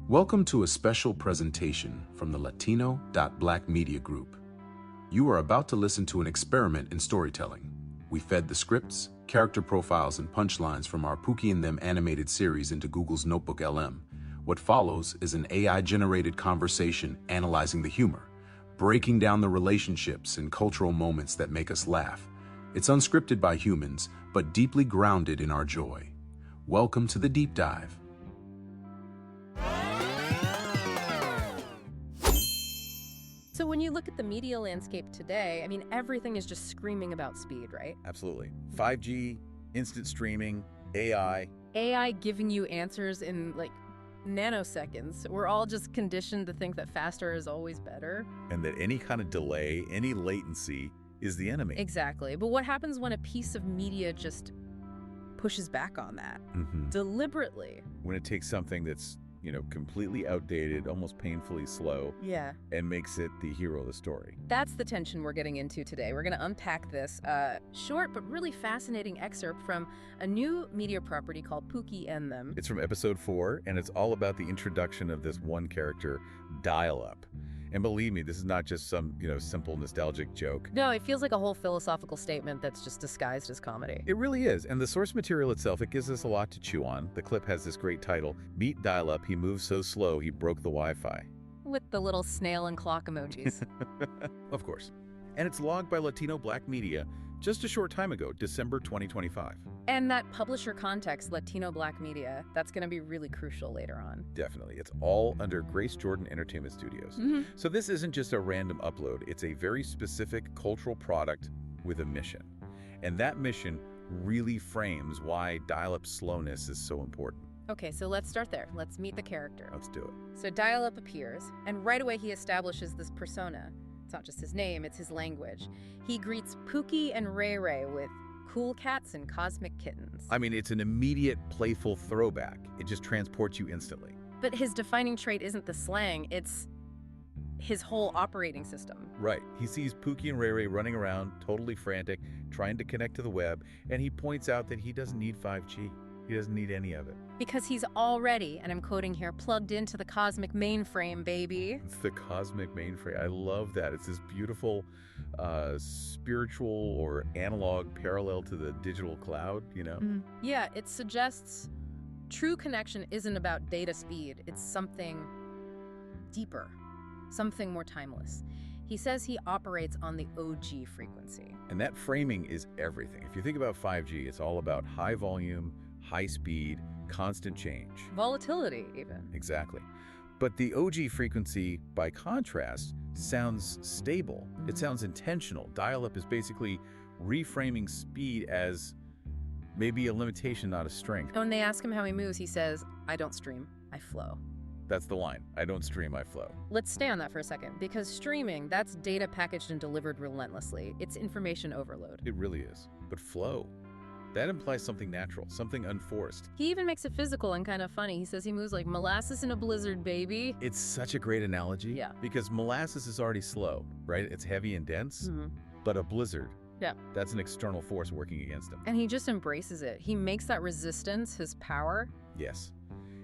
Welcome to a special presentation from the Latino.BlackMedia group. You are about to listen to an experiment in storytelling. We fed the scripts, character profiles, and punchlines from our Pookie and Them animated series into Google's Notebook LM. What follows is an AI-generated conversation analyzing the humor, breaking down the relationships and cultural moments that make us laugh. It's unscripted by humans, but deeply grounded in our joy. Welcome to the Deep Dive. So when you look at the media landscape today, everything is just screaming about speed, right? Absolutely. 5G, instant streaming, AI. AI giving you answers in nanoseconds. We're all just conditioned to think that faster is always better. And that any kind of delay, any latency is the enemy. Exactly. But what happens when a piece of media just pushes back on that? Deliberately. When it takes something that's, completely outdated, almost painfully slow, and makes it the hero of the story. That's the tension we're getting into today. We're going to unpack this short but really fascinating excerpt from a new media property called Pookie and Them. It's from episode 4, and it's all about the introduction of this one character, Dial-Up. And believe me, this is not just some, simple nostalgic joke. No, it feels like a whole philosophical statement that's just disguised as comedy. It really is. And the source material itself, it gives us a lot to chew on. The clip has this great title, Meet Dial-Up, he moves so slow, he broke the Wi-Fi. With the little snail and clock emojis. Of course. And it's logged by Latino.BlackMedia just a short time ago, December 2025. And that publisher context, Latino.BlackMedia, that's going to be really crucial later on. Definitely. It's all under Grace Jordan Entertainment Studios. So this isn't just a random upload. It's a very specific cultural product with a mission. And that mission really frames why dial-up slowness is so important. Okay, so let's start there. Let's meet the character. Let's do it. So Dial-Up appears, and right away he establishes this persona. It's not just his name, it's his language. He greets Pookie and Ray Ray with cool cats and cosmic kittens. It's an immediate playful throwback. It just transports you instantly. But his defining trait isn't the slang, it's his whole operating system. Right. He sees Pookie and Ray Ray running around, totally frantic, trying to connect to the web, and he points out that he doesn't need 5G. He doesn't need any of it. Because he's already, and I'm quoting here, plugged into the cosmic mainframe, baby. It's the cosmic mainframe. I love that. It's this beautiful spiritual or analog parallel to the digital cloud, Yeah, it suggests true connection isn't about data speed. It's something deeper, something more timeless. He says he operates on the OG frequency. And that framing is everything. If you think about 5G, it's all about high volume, high speed, constant change. Volatility, even. Exactly. But the OG frequency, by contrast, sounds stable. It sounds intentional. Dial-up is basically reframing speed as maybe a limitation, not a strength. When they ask him how he moves, he says, I don't stream, I flow. That's the line. I don't stream, I flow. Let's stay on that for a second, because streaming, that's data packaged and delivered relentlessly. It's information overload. It really is. But flow, that implies something natural, something unforced. He even makes it physical and kind of funny. He says he moves like molasses in a blizzard, baby. It's such a great analogy. Yeah. Because molasses is already slow, right? It's heavy and dense. But a blizzard, that's an external force working against him. And he just embraces it. He makes that resistance his power. Yes.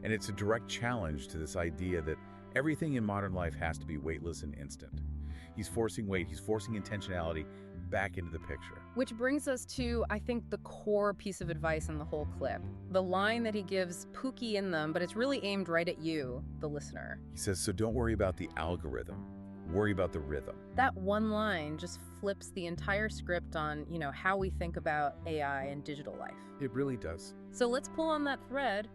And it's a direct challenge to this idea that everything in modern life has to be weightless and instant. He's forcing weight, he's forcing intentionality back into the picture. Which brings us to, I think, the core piece of advice in the whole clip. The line that he gives Pookie in them, but it's really aimed right at you, the listener. He says, so don't worry about the algorithm, worry about the rhythm. That one line just flips the entire script on, how we think about AI and digital life. It really does. So let's pull on that thread.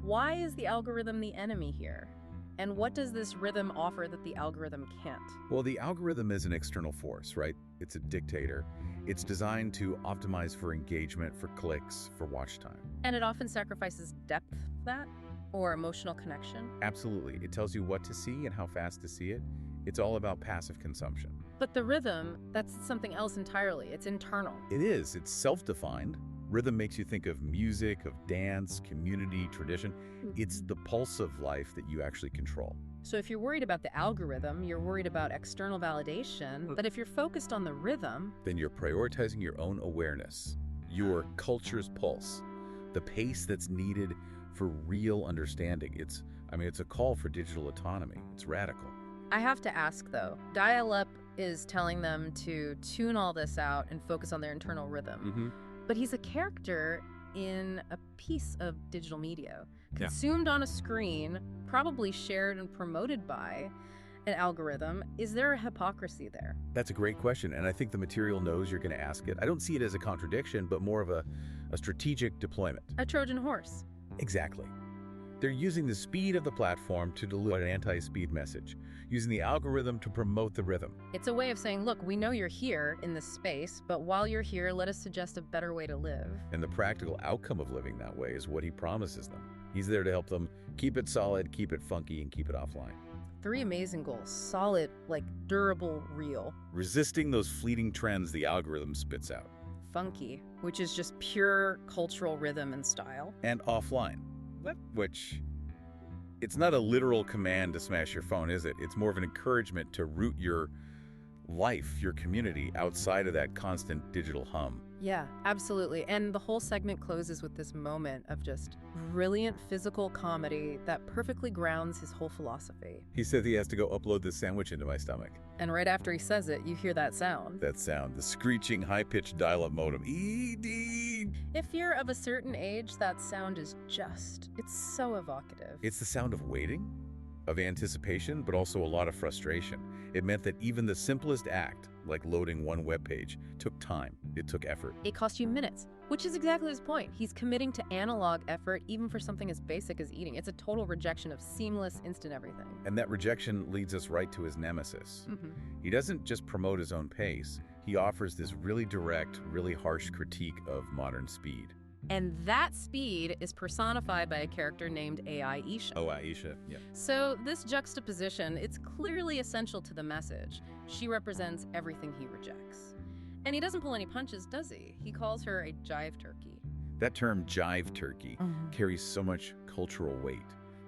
Why is the algorithm the enemy here? And what does this rhythm offer that the algorithm can't? Well, the algorithm is an external force, right? It's a dictator. It's designed to optimize for engagement, for clicks, for watch time. And it often sacrifices depth, that, or emotional connection? Absolutely. It tells you what to see and how fast to see it. It's all about passive consumption. But the rhythm, that's something else entirely. It's internal. It is. It's self-defined. Rhythm makes you think of music, of dance, community, tradition. It's the pulse of life that you actually control. So if you're worried about the algorithm, you're worried about external validation. But if you're focused on the rhythm, then you're prioritizing your own awareness, your culture's pulse, the pace that's needed for real understanding. It's I mean, it's a call for digital autonomy. It's radical. I have to ask, though. Dial-Up is telling them to tune all this out and focus on their internal rhythm. But he's a character in a piece of digital media, consumed on a screen, probably shared and promoted by an algorithm. Is there a hypocrisy there? That's a great question, and I think the material knows you're going to ask it. I don't see it as a contradiction, but more of a strategic deployment. A Trojan horse. Exactly. They're using the speed of the platform to deliver an anti-speed message, using the algorithm to promote the rhythm. It's a way of saying, look, we know you're here in this space, but while you're here, let us suggest a better way to live. And the practical outcome of living that way is what he promises them. He's there to help them keep it solid, keep it funky, and keep it offline. 3 amazing goals. Solid, like durable, real. Resisting those fleeting trends the algorithm spits out. Funky, which is just pure cultural rhythm and style. And offline, which it's not a literal command to smash your phone, is it? It's more of an encouragement to root your life, your community, outside of that constant digital hum. Yeah, absolutely. And the whole segment closes with this moment of just brilliant physical comedy that perfectly grounds his whole philosophy. He says he has to go upload this sandwich into my stomach. And right after he says it, you hear that sound. That sound, the screeching, high-pitched dial-up modem. ED! If you're of a certain age, that sound is it's so evocative. It's the sound of waiting, of anticipation, but also a lot of frustration. It meant that even the simplest act, like loading one web page, took time. It took effort. It cost you minutes, which is exactly his point. He's committing to analog effort even for something as basic as eating. It's a total rejection of seamless, instant everything. And that rejection leads us right to his nemesis. He doesn't just promote his own pace. He offers this really direct, really harsh critique of modern speed. And that speed is personified by a character named iisha. Oh, Iisha, yeah. So this juxtaposition, it's clearly essential to the message. She represents everything he rejects. And he doesn't pull any punches, does he? He calls her a jive turkey. That term, jive turkey, carries so much cultural weight.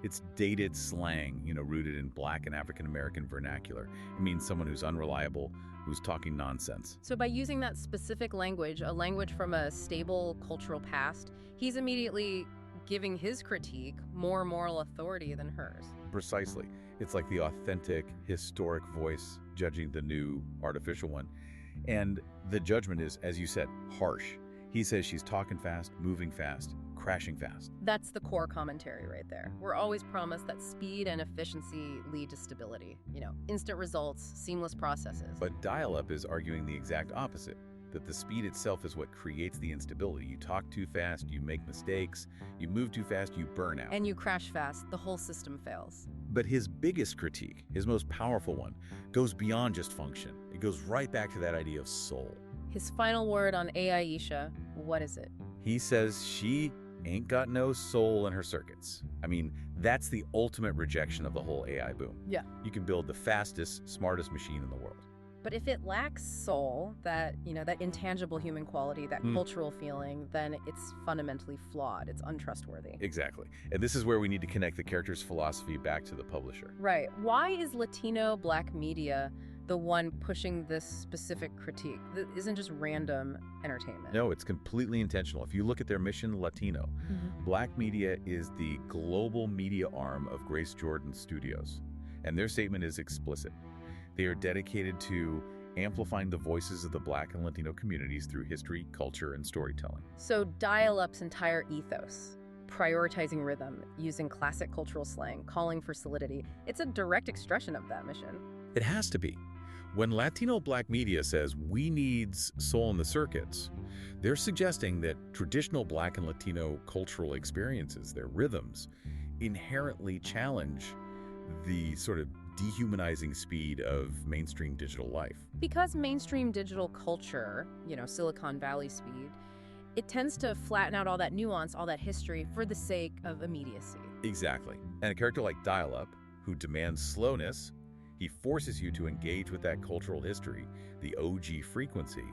It's dated slang, rooted in Black and African-American vernacular. It means someone who's unreliable, who's talking nonsense. So by using that specific language, a language from a stable cultural past, he's immediately giving his critique more moral authority than hers. Precisely. It's like the authentic, historic voice judging the new artificial one. And the judgment is, as you said, harsh. He says she's talking fast, moving fast, crashing fast. That's the core commentary right there. We're always promised that speed and efficiency lead to stability. Instant results, seamless processes. But dial-up is arguing the exact opposite, that the speed itself is what creates the instability. You talk too fast, you make mistakes, you move too fast, you burn out. And you crash fast, the whole system fails. But his biggest critique, his most powerful one, goes beyond just function. It goes right back to that idea of soul. His final word on iisha, what is it? He says she ain't got no soul in her circuits. I mean, that's the ultimate rejection of the whole AI boom. Yeah. You can build the fastest, smartest machine in the world. But if it lacks soul, that intangible human quality, that cultural feeling, then it's fundamentally flawed. It's untrustworthy. Exactly. And this is where we need to connect the character's philosophy back to the publisher. Right. Why is Latino.Black Media the one pushing this specific critique? That isn't just random entertainment. No, it's completely intentional. If you look at their mission, Latino, Black Media is the global media arm of Grace Jordan Studios. And their statement is explicit. They are dedicated to amplifying the voices of the Black and Latino communities through history, culture, and storytelling. So Dial-Up's entire ethos, prioritizing rhythm, using classic cultural slang, calling for solidity, it's a direct expression of that mission. It has to be. When Latino.Black Media says we need soul in the circuits, they're suggesting that traditional Black and Latino cultural experiences, their rhythms, inherently challenge the sort of dehumanizing speed of mainstream digital life. Because mainstream digital culture, Silicon Valley speed, it tends to flatten out all that nuance, all that history for the sake of immediacy. Exactly. And a character like Dial-Up, who demands slowness, he forces you to engage with that cultural history, the OG frequency,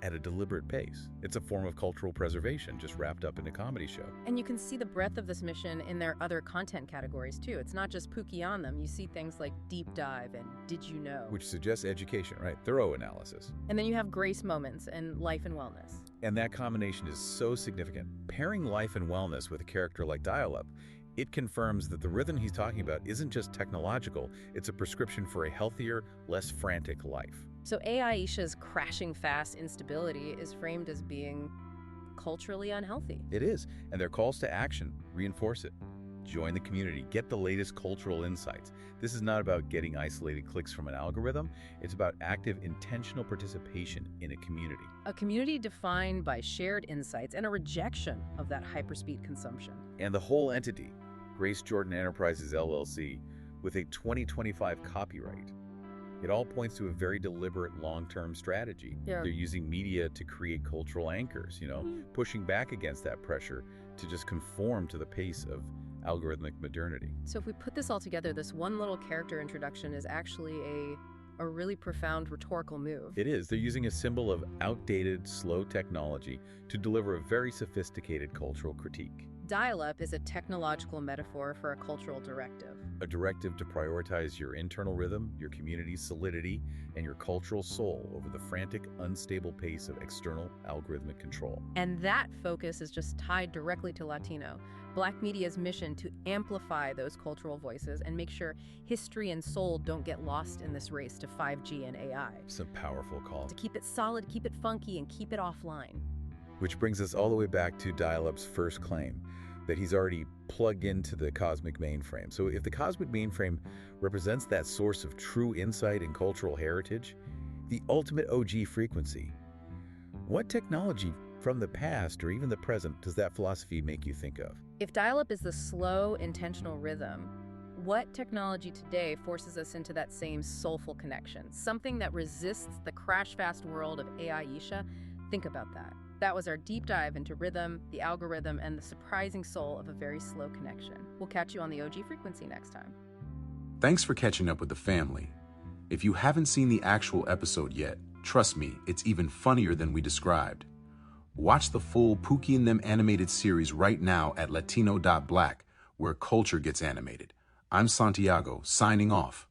at a deliberate pace. It's a form of cultural preservation just wrapped up in a comedy show. And you can see the breadth of this mission in their other content categories too. It's not just Pookie on them. You see things like Deep Dive and Did You Know? Which suggests education, right? Thorough analysis. And then you have grace moments and life and wellness. And that combination is so significant. Pairing life and wellness with a character like Dial-Up It confirms that the rhythm he's talking about isn't just technological, it's a prescription for a healthier, less frantic life. So iisha's crashing fast instability is framed as being culturally unhealthy. It is, and their calls to action reinforce it. Join the community, get the latest cultural insights. This is not about getting isolated clicks from an algorithm, it's about active, intentional participation in a community. A community defined by shared insights and a rejection of that hyperspeed consumption. And the whole entity, Grace Jordan Enterprises LLC, with a 2025 copyright. It all points to a very deliberate long-term strategy. Yeah. They're using media to create cultural anchors, pushing back against that pressure to just conform to the pace of algorithmic modernity. So if we put this all together, this one little character introduction is actually a really profound rhetorical move. It is. They're using a symbol of outdated, slow technology to deliver a very sophisticated cultural critique. Dial-up is a technological metaphor for a cultural directive. A directive to prioritize your internal rhythm, your community's solidity, and your cultural soul over the frantic, unstable pace of external algorithmic control. And that focus is just tied directly to Latino.Black Media's mission to amplify those cultural voices and make sure history and soul don't get lost in this race to 5G and AI. It's a powerful call. To keep it solid, keep it funky, and keep it offline. Which brings us all the way back to Dial-Up's first claim, that he's already plugged into the cosmic mainframe. So if the cosmic mainframe represents that source of true insight and cultural heritage, the ultimate OG frequency, what technology from the past or even the present does that philosophy make you think of? If dial-up is the slow, intentional rhythm, what technology today forces us into that same soulful connection? Something that resists the crash-fast world of iisha? Think about that. That was our deep dive into rhythm, the algorithm, and the surprising soul of a very slow connection. We'll catch you on the OG frequency next time. Thanks for catching up with the family. If you haven't seen the actual episode yet, trust me, it's even funnier than we described. Watch the full Pookie and Them animated series right now at Latino.Black, where culture gets animated. I'm Santiago, signing off.